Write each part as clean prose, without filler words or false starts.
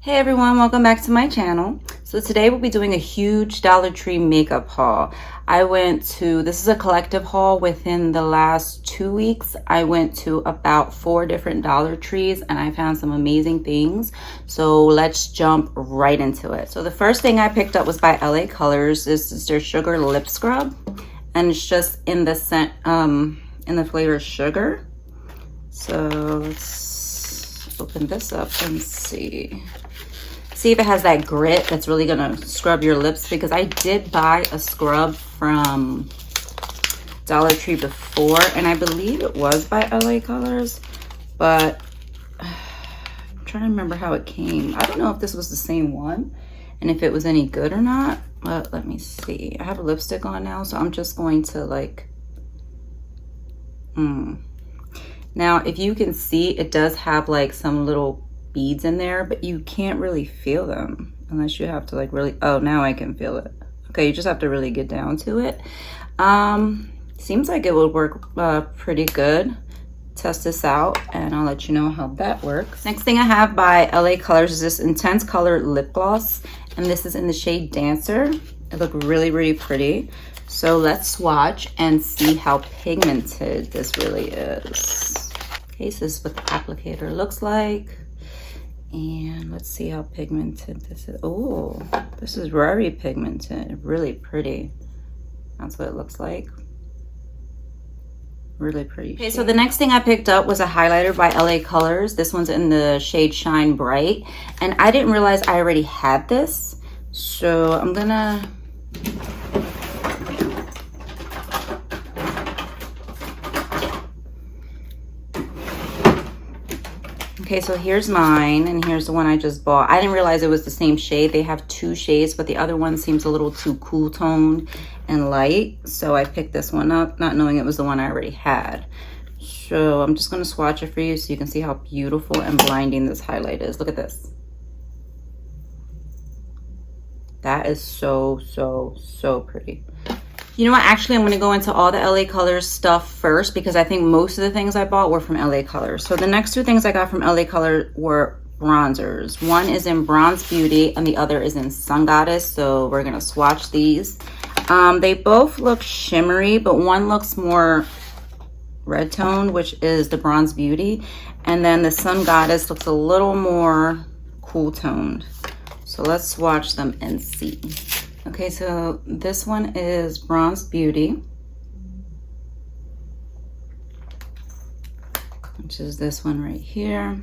Hey everyone, welcome back to my channel. So today we'll be doing a huge Dollar Tree makeup haul. This is a collective haul within the last 2 weeks. I went to about 4 different Dollar Trees and I found some amazing things. So let's jump right into it. So the first thing I picked up was by LA Colors. This is their Sugar Lip Scrub and it's just in the scent, in the flavor sugar. So let's open this up and see if it has that grit that's really gonna scrub your lips, because I did buy a scrub from Dollar Tree before and I believe it was by LA Colors, but I'm trying to remember how it came. I don't know if this was the same one and if it was any good or not, but let me see. I have a lipstick on now, so I'm just going to Now, if you can see, it does have like some little beads in there, but you can't really feel them unless you have to like really, oh, now I can feel it. Okay, you just have to really get down to it. Seems like it would work pretty good. Test this out and I'll let you know how that works. Next thing I have by LA Colors is this intense color lip gloss, and this is in the shade Dancer. It looked really, really pretty. So let's swatch and see how pigmented this really is. Okay, so this is what the applicator looks like. And let's see how pigmented this is. Oh, this is very pigmented, really pretty. That's what it looks like. Really pretty. Okay, so the next thing I picked up was a highlighter by LA Colors. This one's in the shade Shine Bright. And I didn't realize I already had this. So I'm gonna... Okay, so here's mine, and here's the one I just bought. I didn't realize it was the same shade. They have 2 shades, but the other one seems a little too cool toned and light. So I picked this one up, not knowing it was the one I already had. So I'm just gonna swatch it for you so you can see how beautiful and blinding this highlight is. Look at this. That is so, so, so pretty. You know what, actually I'm gonna go into all the LA Colors stuff first because I think most of the things I bought were from LA Colors. So the next 2 things I got from LA Colors were bronzers. One is in Bronze Beauty and the other is in Sun Goddess. So we're gonna swatch these. They both look shimmery, but one looks more red toned, which is the Bronze Beauty. And then the Sun Goddess looks a little more cool toned. So let's swatch them and see. Okay, so this one is Bronze Beauty, which is this one right here.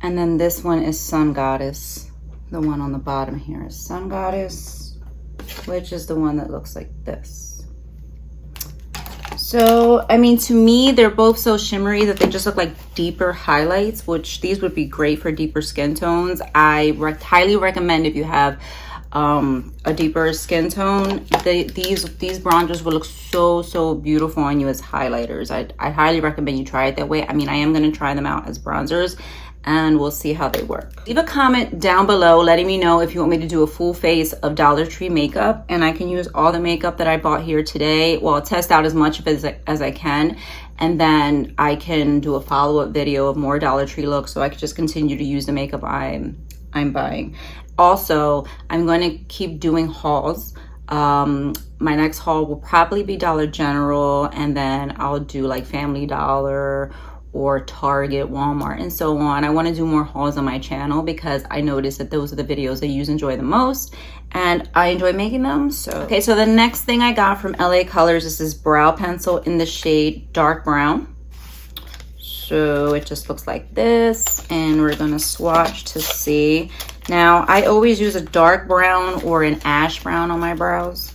And then this one is Sun Goddess. The one on the bottom here is Sun Goddess, which is the one that looks like this. So, I mean, to me, they're both so shimmery that they just look like deeper highlights, which these would be great for deeper skin tones. I highly recommend if you have a deeper skin tone, these bronzers will look so, so beautiful on you as highlighters. I highly recommend you try it that way. I mean, I am going to try them out as bronzers, and we'll see how they work. Leave a comment down below letting me know if you want me to do a full face of Dollar Tree makeup, and I can use all the makeup that I bought here today. Well, I'll test out as much of it as I can, and then I can do a follow-up video of more Dollar Tree looks, so I can just continue to use the makeup I'm buying. Also, I'm going to keep doing hauls. My next haul will probably be Dollar General, and then I'll do like Family Dollar or Target, Walmart, and so on. I want to do more hauls on my channel because I noticed that those are the videos that you enjoy the most and I enjoy making them. So okay, so the next thing I got from LA Colors is this brow pencil in the shade Dark Brown. So it just looks like this, and we're gonna swatch to see. Now, I always use a dark brown or an ash brown on my brows.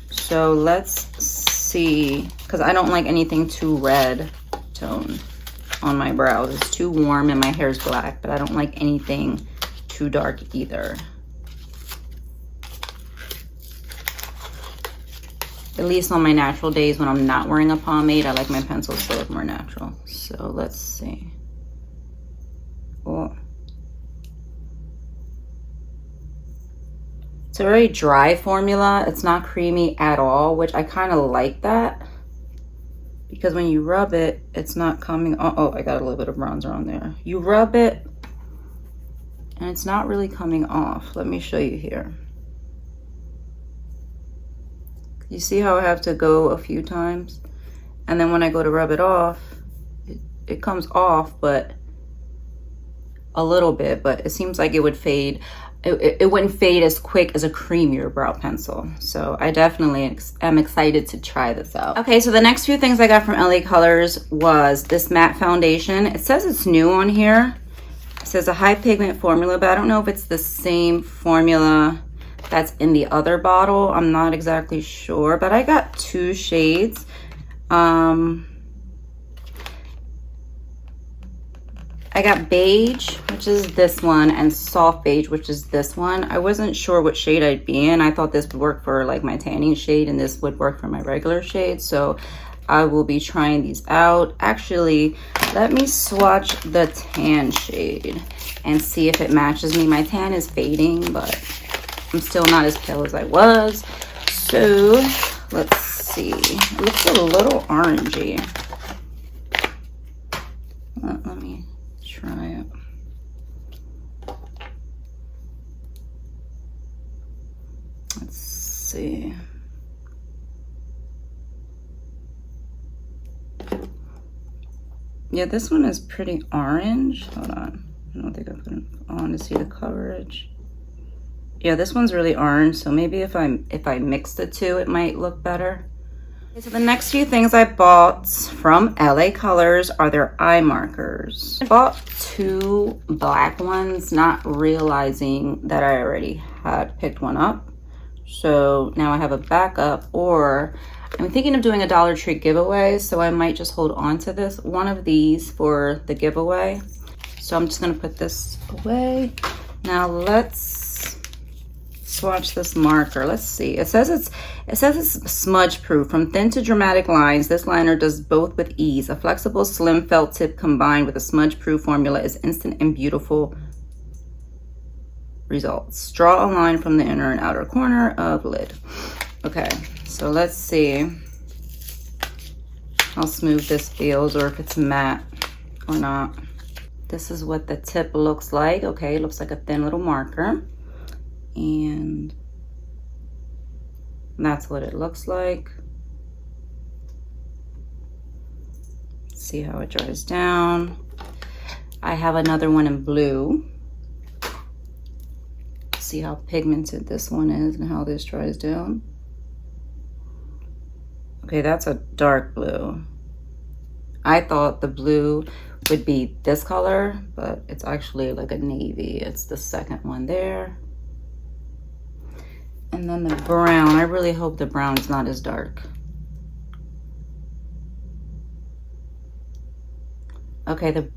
So let's see, because I don't like anything too red toned on my brows. It's too warm and my hair is black, but I don't like anything too dark either. At least on my natural days when I'm not wearing a pomade, I like my pencils to look more natural. So let's see. Oh. It's a very dry formula. It's not creamy at all, which I kind of like that. because when you rub it, it's not coming. Oh, I got a little bit of bronzer on there. You rub it and it's not really coming off. Let me show you here. You see how I have to go a few times? And then when I go to rub it off, it comes off, but a little bit, but it seems like it would fade. It wouldn't fade as quick as a creamier brow pencil. So I definitely am excited to try this out. Okay, so the next few things I got from LA Colors was this matte foundation. It says it's new on here. It says a high pigment formula, but I don't know if it's the same formula that's in the other bottle. I'm not exactly sure, but I got 2 shades. I got beige, which is this one, and soft beige, which is this one. I wasn't sure what shade I'd be in. I thought this would work for like my tanning shade and this would work for my regular shade. So I will be trying these out. Actually, let me swatch the tan shade and see if it matches me. My tan is fading, but I'm still not as pale as I was. So let's see. It looks a little orangey. Let me try it. Let's see. Yeah, this one is pretty orange. Hold on. I don't think I put it on to see the coverage. Yeah, this one's really orange, so maybe if I mix the two, it might look better. Okay, so the next few things I bought from LA Colors are their eye markers. I bought 2 black ones, not realizing that I already had picked one up. So now I have a backup, or I'm thinking of doing a Dollar Tree giveaway, so I might just hold on to this one of these for the giveaway. So I'm just gonna put this away. Now let's swatch this marker. Let's see. It says it's smudge proof. From thin to dramatic lines, this liner does both with ease. A flexible, slim felt tip combined with a smudge proof formula is instant and beautiful results. Draw a line from the inner and outer corner of lid. Okay, so let's see how smooth this feels, or if it's matte or not. This is what the tip looks like. Okay, it looks like a thin little marker. And that's what it looks like. See how it dries down. I have another one in blue. See how pigmented this one is and how this dries down. Okay, that's a dark blue. I thought the blue would be this color, but it's actually like a navy. It's the second one there. And then the brown, I really hope the brown is not as dark. Okay,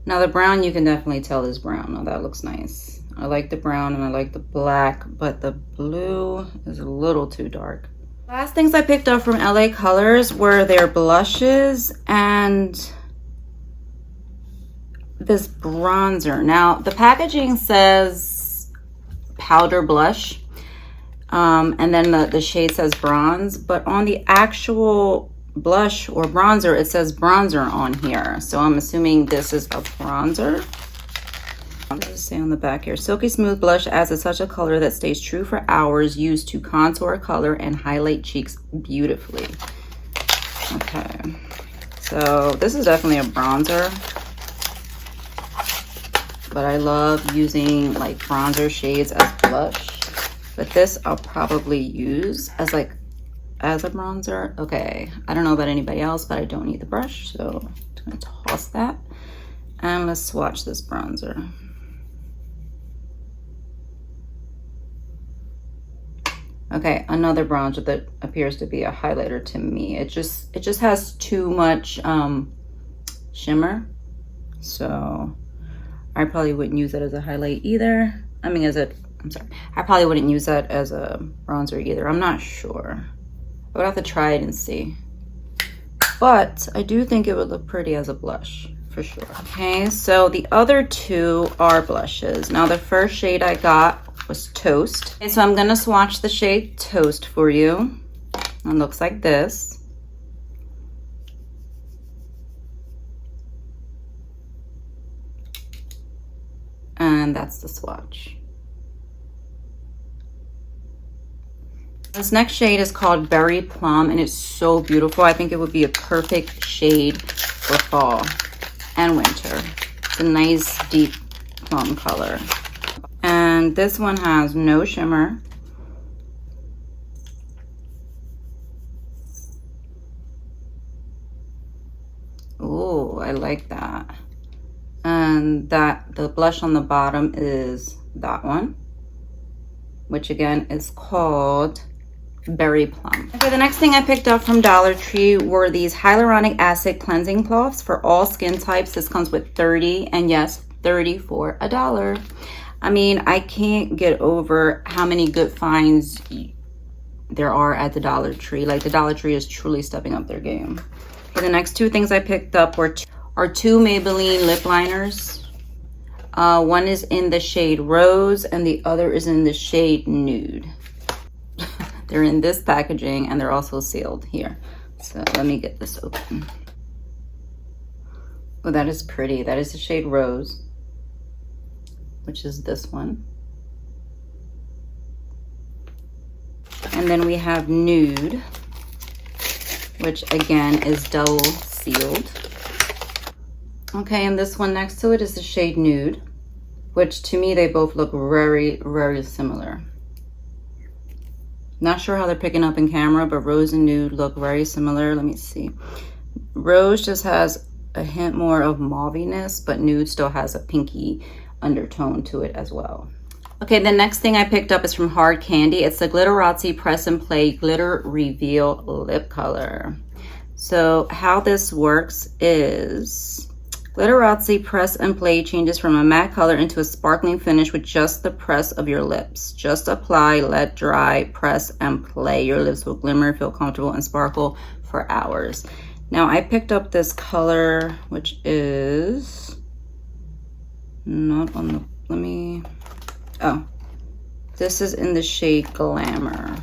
now the brown, you can definitely tell is brown. Now that looks nice. I like the brown and I like the black, but the blue is a little too dark. Last things I picked up from LA Colors were their blushes and this bronzer. Now the packaging says powder blush. And then the shade says bronze, but on the actual blush or bronzer, it says bronzer on here. So I'm assuming this is a bronzer. What does it say on the back here? Silky smooth blush adds a touch of color that stays true for hours, used to contour, color, and highlight cheeks beautifully. Okay, so this is definitely a bronzer, but I love using like bronzer shades as blush. But this I'll probably use as a bronzer. Okay, I don't know about anybody else, but I don't need the brush, so I'm just gonna toss that. And let's swatch this bronzer. Okay, another bronzer that appears to be a highlighter to me. It just has too much shimmer, so I probably wouldn't use it as a highlight either. I mean, I probably wouldn't use that as a bronzer either. I'm not sure. I would have to try it and see. But I do think it would look pretty as a blush, for sure. Okay, so the other 2 are blushes. Now the first shade I got was Toast. Okay, so I'm gonna swatch the shade Toast for you. It looks like this. And that's the swatch. This next shade is called Berry Plum, and it's so beautiful. I think it would be a perfect shade for fall and winter. It's a nice deep plum color. And this one has no shimmer. Ooh, I like that. And the blush on the bottom is that one, which again is called Berry Plum. Okay, the next thing I picked up from Dollar Tree were these hyaluronic acid cleansing cloths for all skin types. This comes with 30, and yes, 30 for $1. I mean, I can't get over how many good finds there are at the Dollar Tree. Like, the Dollar Tree is truly stepping up their game. Okay, the next two things I picked up are two Maybelline lip liners. One is in the shade Rose and the other is in the shade Nude. They're in this packaging and they're also sealed here. So let me get this open. Oh, that is pretty. That is the shade Rose, which is this one. And then we have Nude, which again is double sealed. Okay, and this one next to it is the shade Nude, which to me they both look very, very similar. Not sure how they're picking up in camera, but Rose and Nude look very similar. Let me see. Rose just has a hint more of mauviness, but Nude still has a pinky undertone to it as well. Okay, the next thing I picked up is from Hard Candy. It's the Glitterazzi Press and Play Glitter Reveal Lip Color. So how this works is Glitterazzi Press and Play changes from a matte color into a sparkling finish with just the press of your lips. Just apply, let dry, press, and play. Your lips will glimmer, feel comfortable, and sparkle for hours. Now, I picked up this color, which is not on the, let me, oh, this is in the shade Glamour.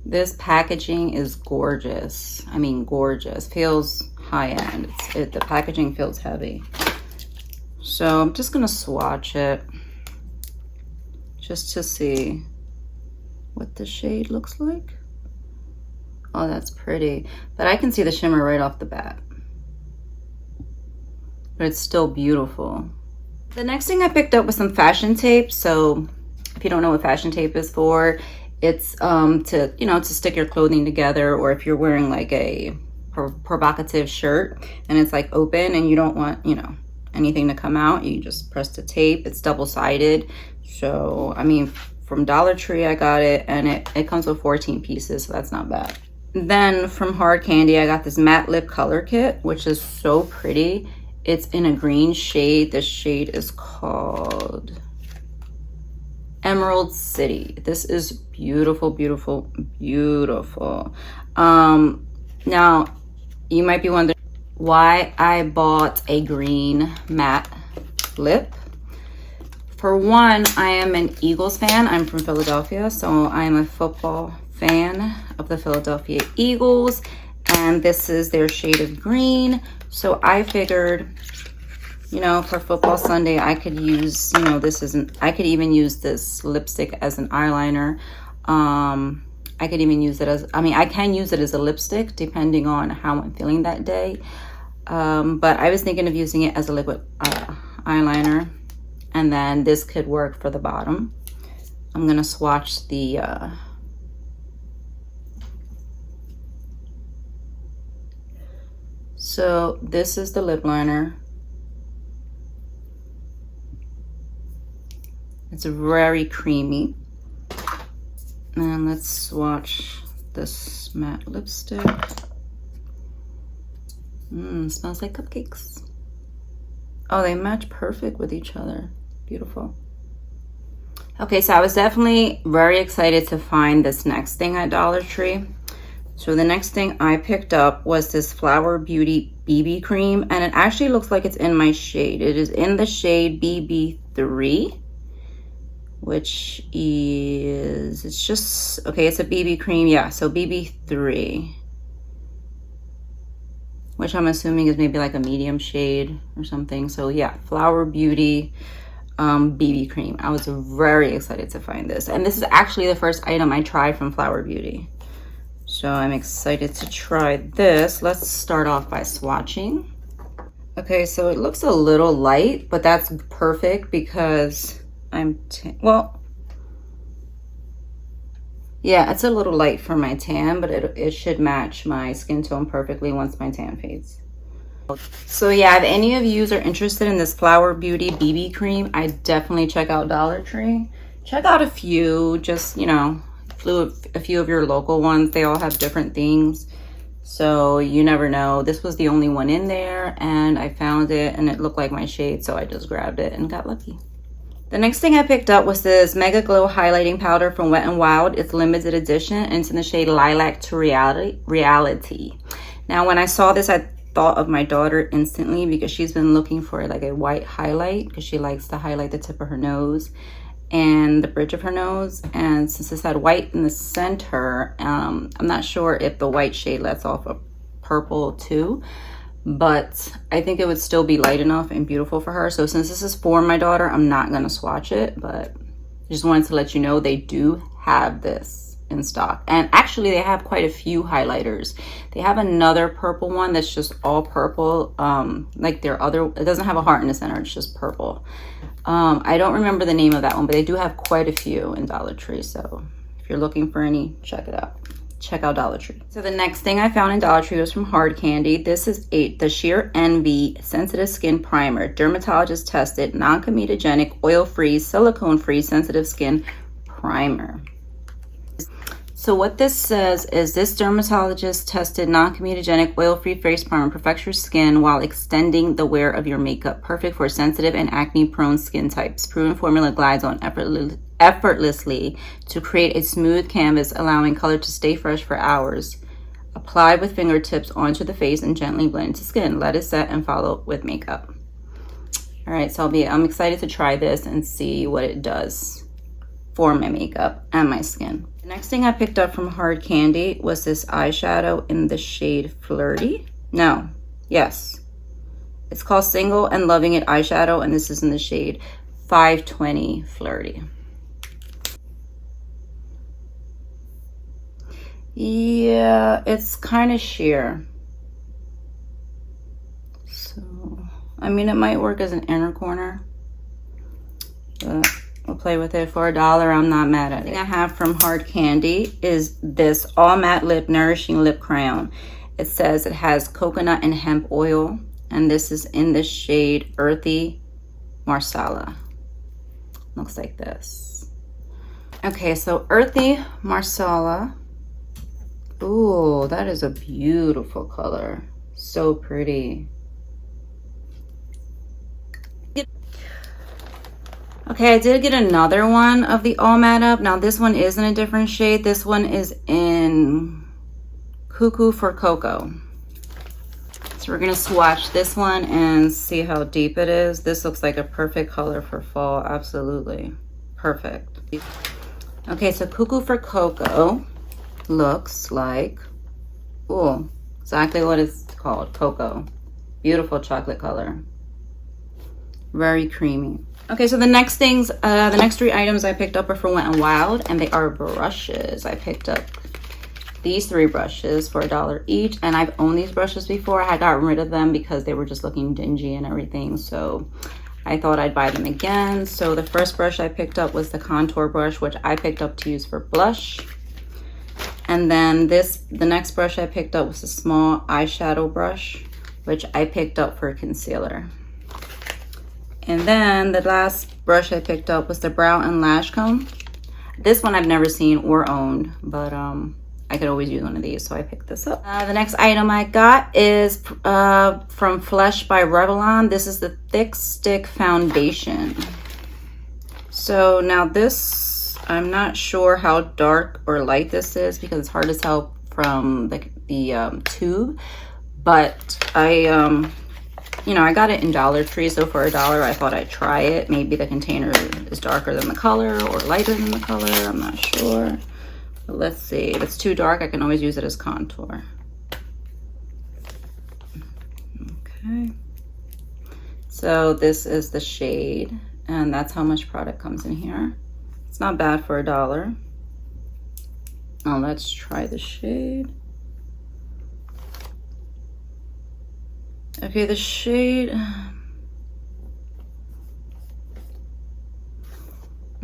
This packaging is gorgeous. I mean, gorgeous. Feels high-end. The packaging feels heavy. So I'm just gonna swatch it just to see what the shade looks like. Oh, that's pretty. But I can see the shimmer right off the bat. But it's still beautiful. The next thing I picked up was some fashion tape. So if you don't know what fashion tape is for, it's to, you know, to stick your clothing together, or if you're wearing like a provocative shirt and it's like open and you don't want, you know, anything to come out, you just press the tape. It's double-sided. So I mean, from Dollar Tree I got it, and it comes with 14 pieces, so that's not bad. Then from Hard Candy I got this matte lip color kit, which is so pretty. It's in a green shade. This shade is called Emerald City. This is beautiful, beautiful, beautiful. Now you might be wondering why I bought a green matte lip. For one, I am an Eagles fan. I'm from Philadelphia, so I'm a football fan of the Philadelphia Eagles, and this is their shade of green. So I figured, you know, for football Sunday, I could use, you know, I could even use this lipstick as an eyeliner. I could even use it as, I mean, I can use it as a lipstick depending on how I'm feeling that day. But I was thinking of using it as a liquid eyeliner. And then this could work for the bottom. I'm gonna swatch the, so this is the lip liner. It's very creamy. And let's swatch this matte lipstick. Smells like cupcakes. Oh, they match perfect with each other. Beautiful. Okay, so I was definitely very excited to find this next thing at Dollar Tree. So the next thing I picked up was this Flower Beauty BB cream, and it actually looks like it's in my shade. It is in the shade BB3. Which is, it's just, okay, it's a BB cream, yeah, so BB3, which which I'm assuming is maybe like a medium shade or something. So yeah, Flower Beauty BB cream. I was very excited to find this, and this is actually the first item I tried from Flower Beauty, so I'm excited to try this. Let's start off by swatching. Okay, so it looks a little light, but that's perfect because well, yeah, it's a little light for my tan, but it should match my skin tone perfectly once my tan fades. So yeah, if any of you are interested in this Flower Beauty BB cream, I definitely check out Dollar Tree. Check out a few, just, you know, a few of your local ones. They all have different things, so you never know. This was the only one in there, and I found it and it looked like my shade, so I just grabbed it and got lucky. The next thing I picked up was this Mega Glow highlighting powder from Wet n Wild. It's limited edition and it's in the shade Lilac to Reality. Now when I saw this, I thought of my daughter instantly because she's been looking for like a white highlight because she likes to highlight the tip of her nose and the bridge of her nose. And since this had white in the center, I'm not sure if the white shade lets off a purple too, but I think it would still be light enough and beautiful for her. So since this is for my daughter, I'm not gonna swatch it, but I just wanted to let you know they do have this in stock. And actually they have quite a few highlighters. They have another purple one that's just all purple, like their other, it doesn't have a heart in the center, it's just purple. I don't remember the name of that one, but they do have quite a few in Dollar Tree, so if you're looking for any, check it out. Check out Dollar Tree. So the next thing I found in Dollar Tree was from Hard Candy. This is the Sheer Envy Sensitive Skin Primer, dermatologist tested, non-comedogenic, oil-free, silicone-free sensitive skin primer. So what this says is this dermatologist tested non-comedogenic oil-free face primer perfects your skin while extending the wear of your makeup. Perfect for sensitive and acne-prone skin types. Proven formula glides on effortlessly to create a smooth canvas, allowing color to stay fresh for hours. Apply with fingertips onto the face and gently blend into skin. Let it set and follow with makeup. All right, so I'm excited to try this and see what it does for my makeup and my skin. The next thing I picked up from Hard Candy was this eyeshadow in the shade Flirty. No, yes. It's called Single and Loving It eyeshadow, and this is in the shade 520 Flirty. Yeah, it's kind of sheer. So, I mean, it might work as an inner corner, but we'll play with it for $1. I'm not mad at it. The thing I have from Hard Candy is this All Matte Lip Nourishing Lip Crayon. It says it has coconut and hemp oil, and this is in the shade Earthy Marsala. Looks like this. Okay, so Earthy Marsala. Ooh, that is a beautiful color. So pretty. Okay, I did get another one of the All Matte Up. Now this one is in a different shade. This one is in Cuckoo for Cocoa. So we're gonna swatch this one and see how deep it is. This looks like a perfect color for fall, absolutely. Perfect. Okay, so Cuckoo for Cocoa looks like, ooh, exactly what it's called, cocoa. Beautiful chocolate color. Very creamy. Okay, so the next things, the next 3 items I picked up are from Wet n Wild, and they are brushes. I picked up these 3 brushes for $1 each, and I've owned these brushes before. I had gotten rid of them because they were just looking dingy and everything, so I thought I'd buy them again. So the first brush I picked up was the contour brush, which I picked up to use for blush. And then the next brush I picked up was a small eyeshadow brush, which I picked up for concealer. And then the last brush I picked up was the brow and lash comb. This one I've never seen or owned, but I could always use one of these, so I picked this up. The next item I got is from Flesh by Revlon. This is the Thick Stick Foundation. So now this, I'm not sure how dark or light this is because it's hard to tell from the tube, but you know, I got it in Dollar Tree, so for $1, I thought I'd try it. Maybe the container is darker than the color or lighter than the color. I'm not sure. But let's see. If it's too dark, I can always use it as contour. Okay. So this is the shade, and that's how much product comes in here. It's not bad for $1. Now let's try the shade. Okay, the shade.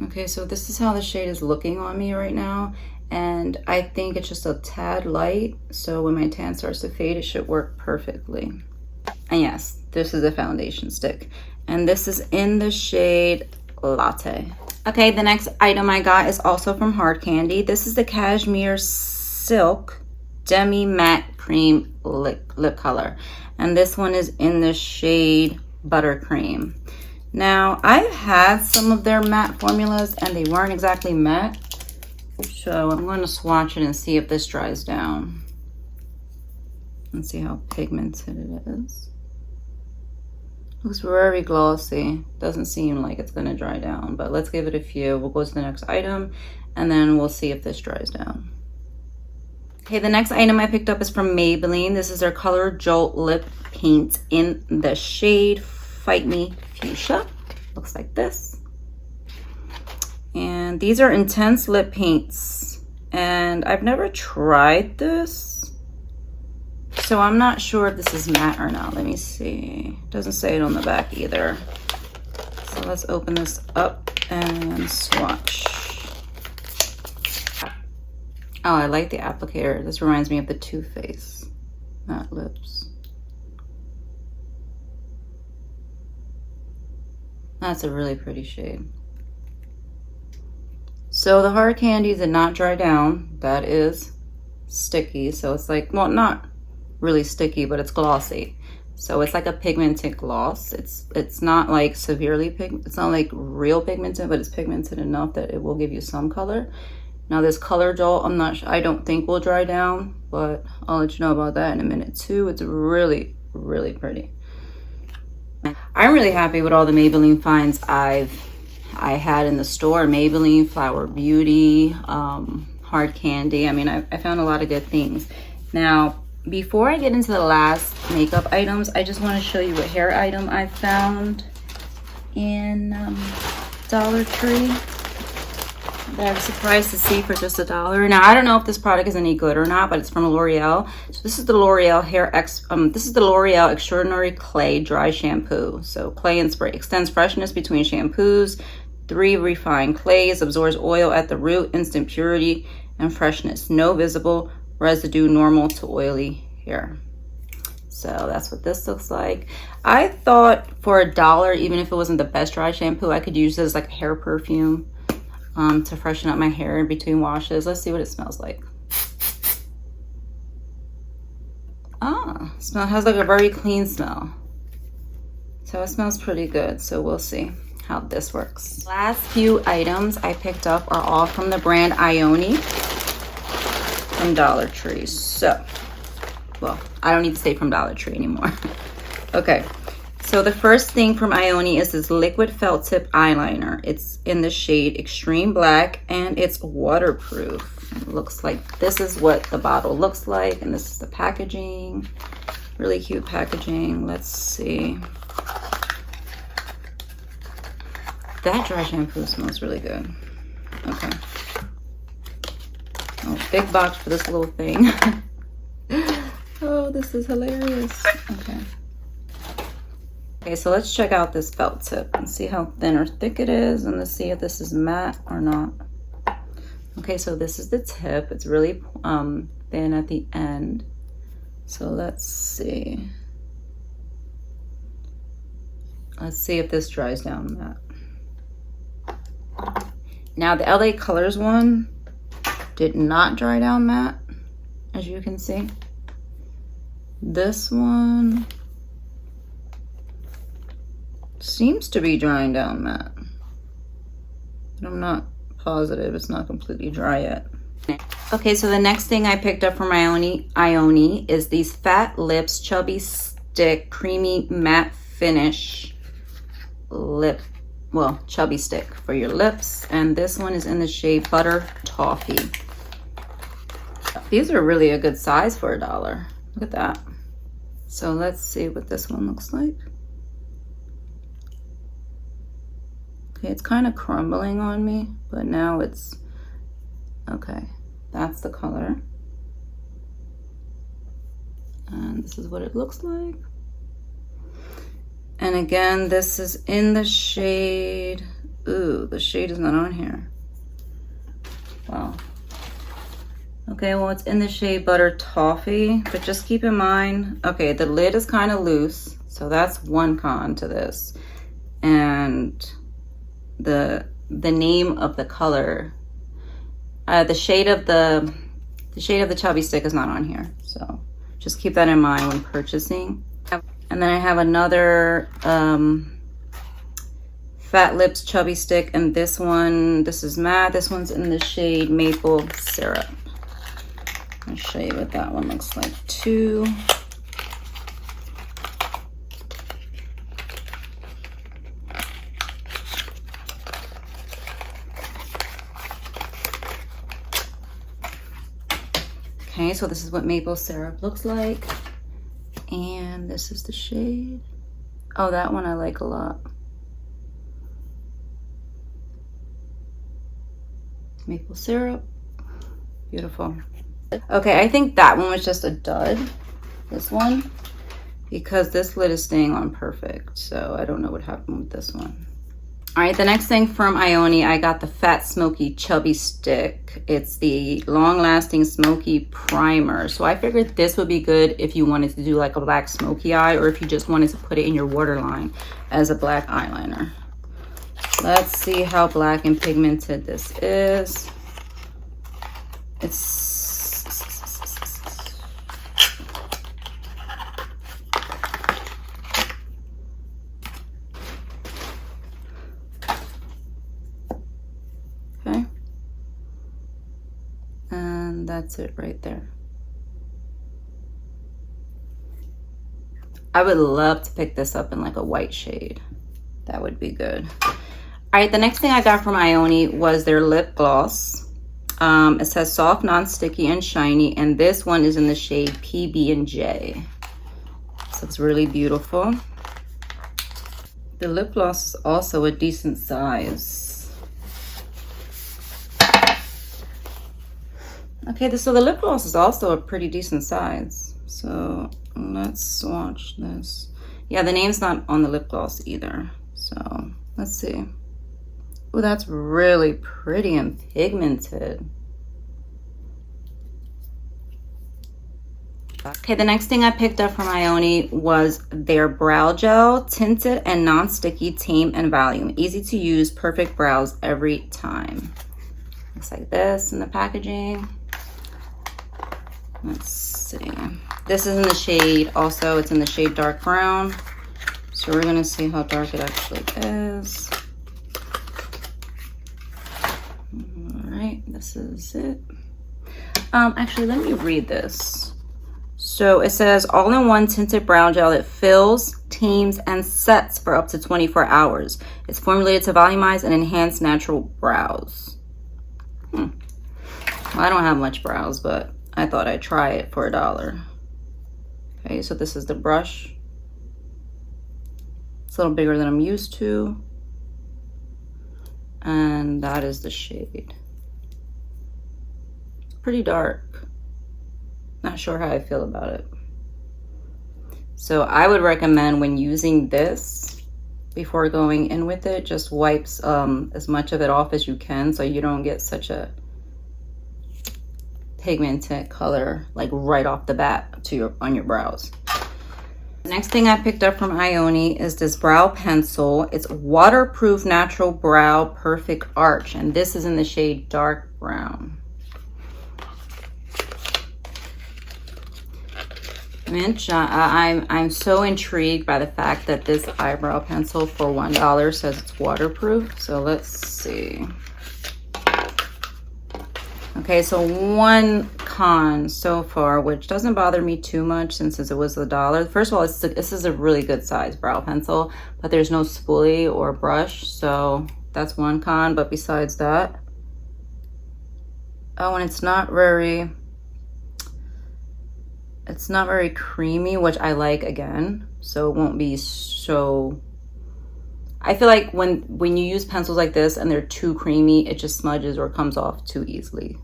Okay, so this is how the shade is looking on me right now. And I think it's just a tad light. So when my tan starts to fade, it should work perfectly. And yes, this is a foundation stick. And this is in the shade Latte. Okay, the next item I got is also from Hard Candy. This is the Cashmere Silk Demi Matte Cream lip color. And this one is in the shade Buttercream. Now, I've had some of their matte formulas and they weren't exactly matte. So I'm going to swatch it and see if this dries down. And see how pigmented it is. Looks very glossy. Doesn't seem like it's going to dry down, but let's give it a few. We'll go to the next item and then we'll see if this dries down. Okay, the next item I picked up is from Maybelline. This is their Color Jolt Lip Paint in the shade Fight Me Fuchsia. Looks like this. And these are intense lip paints. And I've never tried this, so I'm not sure if this is matte or not. Let me see. Doesn't say it on the back either. So let's open this up and swatch. Oh, I like the applicator. This reminds me of the Too Faced matte lips. That's a really pretty shade. So the Hard Candy did not dry down. That is sticky. So it's like, well, not really sticky, but it's glossy. So it's like a pigmented gloss. It's not like severely pigmented. It's not like real pigmented, but it's pigmented enough that it will give you some color. Now this Color Jolt, I don't think will dry down, but I'll let you know about that in a minute too. It's really, really pretty. I'm really happy with all the Maybelline finds I had in the store. Maybelline, Flower Beauty, Hard Candy. I mean, I found a lot of good things. Now, before I get into the last makeup items, I just want to show you a hair item I found in Dollar Tree that I was surprised to see for just $1. Now, I don't know if this product is any good or not, but it's from L'Oreal. So this is the L'Oreal this is the L'Oreal Extraordinary Clay Dry Shampoo. So clay and spray extends freshness between shampoos. 3 refined clays, absorbs oil at the root, instant purity and freshness. No visible residue, normal to oily hair. So that's what this looks like. I thought for $1, even if it wasn't the best dry shampoo, I could use this as like a hair perfume to freshen up my hair in between washes. Let's see what it smells like. It has like a very clean smell. So it smells pretty good. So we'll see how this works. Last few items I picked up are all from the brand Ioni from Dollar Tree. So, well, I don't need to say from Dollar Tree anymore. Okay, so the first thing from Ioni is this liquid felt tip eyeliner. It's in the shade Extreme Black and it's waterproof. It looks like, this is what the bottle looks like, and this is the packaging. Really cute packaging. Let's see. That dry shampoo smells really good. Okay. Oh, big box for this little thing. Oh, this is hilarious. Okay. Okay, so let's check out this felt tip and see how thin or thick it is, and let's see if this is matte or not. Okay, so this is the tip. It's really thin at the end. So let's see. Let's see if this dries down matte. Now the LA Colors one did not dry down matte, as you can see. This one seems to be drying down matte, but I'm not positive. It's not completely dry yet. Okay, so the next thing I picked up from Ioni is these Fat Lips Chubby Stick Creamy Matte Finish chubby stick for your lips, and this one is in the shade Butter Toffee. These are really a good size for $1. Look at that. So let's see what this one looks like. Okay, it's kind of crumbling on me, but now it's okay. That's the color. And this is what it looks like. And again, this is in the shade, ooh, the shade is not on here. Wow. Okay, well, it's in the shade Butter Toffee, but just keep in mind, okay, the lid is kind of loose, so that's one con to this. And the name of the color, the shade of the chubby stick is not on here, so just keep that in mind when purchasing. And then I have another Fat Lips Chubby Stick, and this is matte. This one's in the shade Maple Syrup. I'll show you what that one looks like too. Okay, so this is what Maple Syrup looks like. And this is the shade. Oh, that one I like a lot. Maple Syrup. Beautiful. Okay, I think that one was just a dud, this one, because this lid is staying on perfect. So I don't know what happened with this one. All right, the next thing from Ioni, I got the Fat Smoky Chubby Stick. It's the Long Lasting Smoky Primer. So I figured this would be good if you wanted to do like a black smoky eye, or if you just wanted to put it in your waterline as a black eyeliner. Let's see how black and pigmented this is. It's okay, and that's it right there. I would love to pick this up in like a white shade. That would be good. All right, the next thing I got from Ioni was their lip gloss. It says soft, non-sticky, and shiny, and this one is in the shade PB&J. So it's really beautiful. The lip gloss is also a decent size. Okay, so the lip gloss is also a pretty decent size. So let's swatch this. Yeah, the name's not on the lip gloss either. So let's see. Oh, that's really pretty and pigmented. Okay, the next thing I picked up from Ioni was their brow gel, tinted and non-sticky, tame and volume. Easy to use, perfect brows every time. Looks like this in the packaging. Let's see. This is in the shade, also it's in the shade dark brown. So we're gonna see how dark it actually is. All right, this is it. Actually, let me read this. So it says all-in-one tinted brow gel that fills, tames, and sets for up to 24 hours. It's formulated to volumize and enhance natural brows. Well, I don't have much brows, but I thought I'd try it for $1. Okay, so this is the brush. It's a little bigger than I'm used to. And that is the shade. It's pretty dark. Not sure how I feel about it. So I would recommend when using this, before going in with it, just wipes as much of it off as you can so you don't get such a pigmented color like right off the bat to on your brows. The next thing I picked up from Ioni is this brow pencil. It's waterproof natural brow perfect arch, and this is in the shade dark brown. I'm so intrigued by the fact that this eyebrow pencil for $1 says it's waterproof. So let's see. Okay, so one con so far, which doesn't bother me too much since it was $1. First of all, this is a really good size brow pencil, but there's no spoolie or brush, so that's one con. But besides that, oh, and it's not very, It's not very creamy, which I like again, so it won't be so... I feel like when you use pencils like this and they're too creamy, it just smudges or comes off too easily.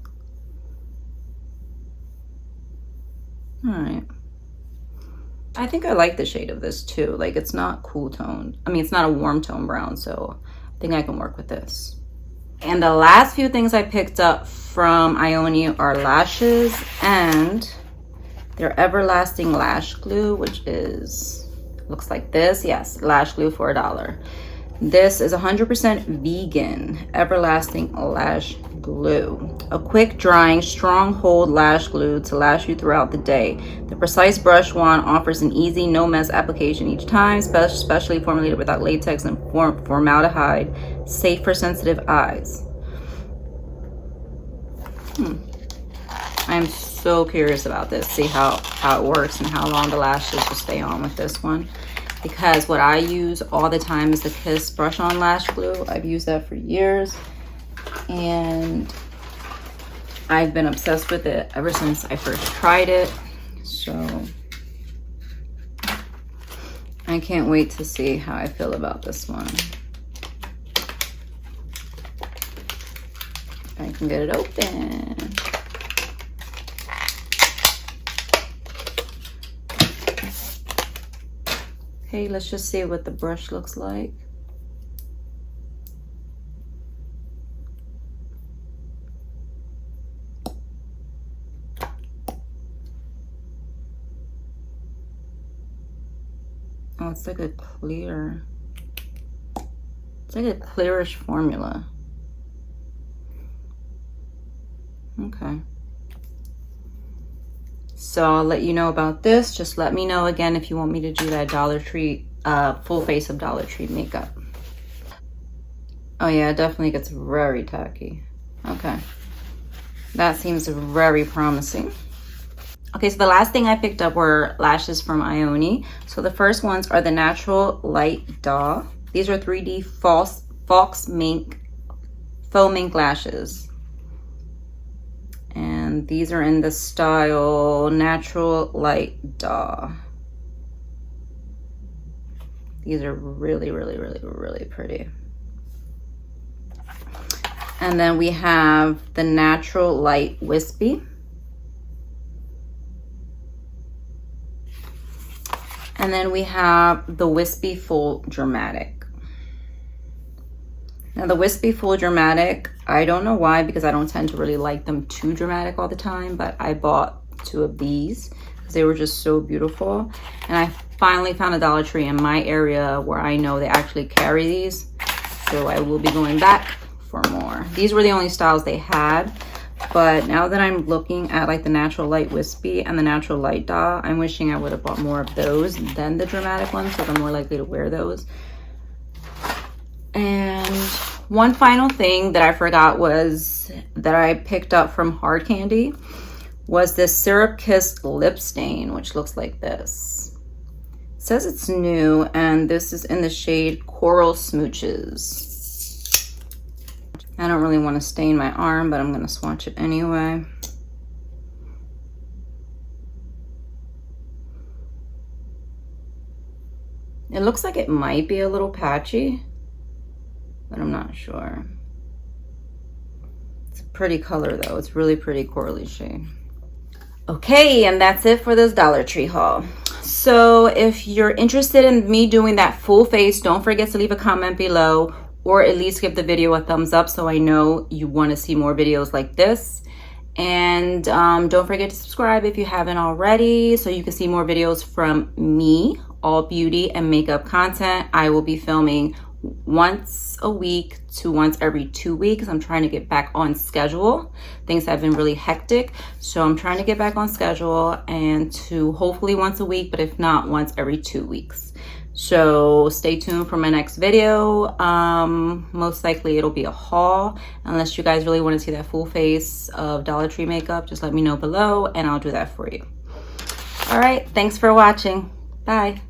All right. I think I like the shade of this too. Like, it's not cool toned. I mean, it's not a warm tone brown, so I think I can work with this. And the last few things I picked up from Ioni are lashes and their everlasting lash glue, which is, looks like this. Yes, lash glue for $1. This is 100% vegan everlasting lash glue. A quick drying, strong hold lash glue to lash you throughout the day. The precise brush wand offers an easy, no mess application each time, specially formulated without latex and formaldehyde, safe for sensitive eyes. I'm so curious about this, see how it works and how long the lashes will stay on with this one. Because what I use all the time is the Kiss brush on lash glue. I've used that for years and I've been obsessed with it ever since I first tried it. So I can't wait to see how I feel about this one. If I can get it open. Okay, let's just see what the brush looks like. Oh, it's like a clear, it's like a clearish formula. Okay. So I'll let you know about this. Just let me know again if you want me to do that Dollar Tree, full face of Dollar Tree makeup. Oh yeah, it definitely gets very tacky. Okay. That seems very promising. Okay, so the last thing I picked up were lashes from Ioni. So the first ones are the Natural Light Daw. These are 3D faux mink lashes. And these are in the style Natural Light Daw. These are really, really, really, really pretty. And then we have the Natural Light Wispy. And then we have the Wispy Full Dramatic. Now the Wispy Full Dramatic, I don't know why, because I don't tend to really like them too dramatic all the time, but I bought 2 of these because they were just so beautiful. And I finally found a Dollar Tree in my area where I know they actually carry these. So I will be going back for more. These were the only styles they had. But now that I'm looking at like the Natural Light Wispy and the Natural Light Daw, I'm wishing I would have bought more of those than the dramatic ones, so I'm more likely to wear those. And one final thing that I forgot was that I picked up from Hard Candy was this Syrup Kiss lip stain, which looks like this. It says it's new, and this is in the shade Coral Smooches. I don't really want to stain my arm, but I'm going to swatch it anyway. It looks like it might be a little patchy, but I'm not sure. It's a pretty color though. It's really pretty corally shade. Okay, and that's it for this Dollar Tree haul. So if you're interested in me doing that full face, don't forget to leave a comment below, or at least give the video a thumbs up so I know you want to see more videos like this. And don't forget to subscribe if you haven't already, so you can see more videos from me, all beauty and makeup content. I will be filming once a week to once every 2 weeks. I'm trying to get back on schedule. Things have been really hectic, so I'm trying to get back on schedule and to hopefully once a week, but if not, once every 2 weeks. So stay tuned for my next video. Most likely it'll be a haul, unless you guys really want to see that full face of Dollar Tree makeup. Just let me know below and I'll do that for you. All right, thanks for watching. Bye.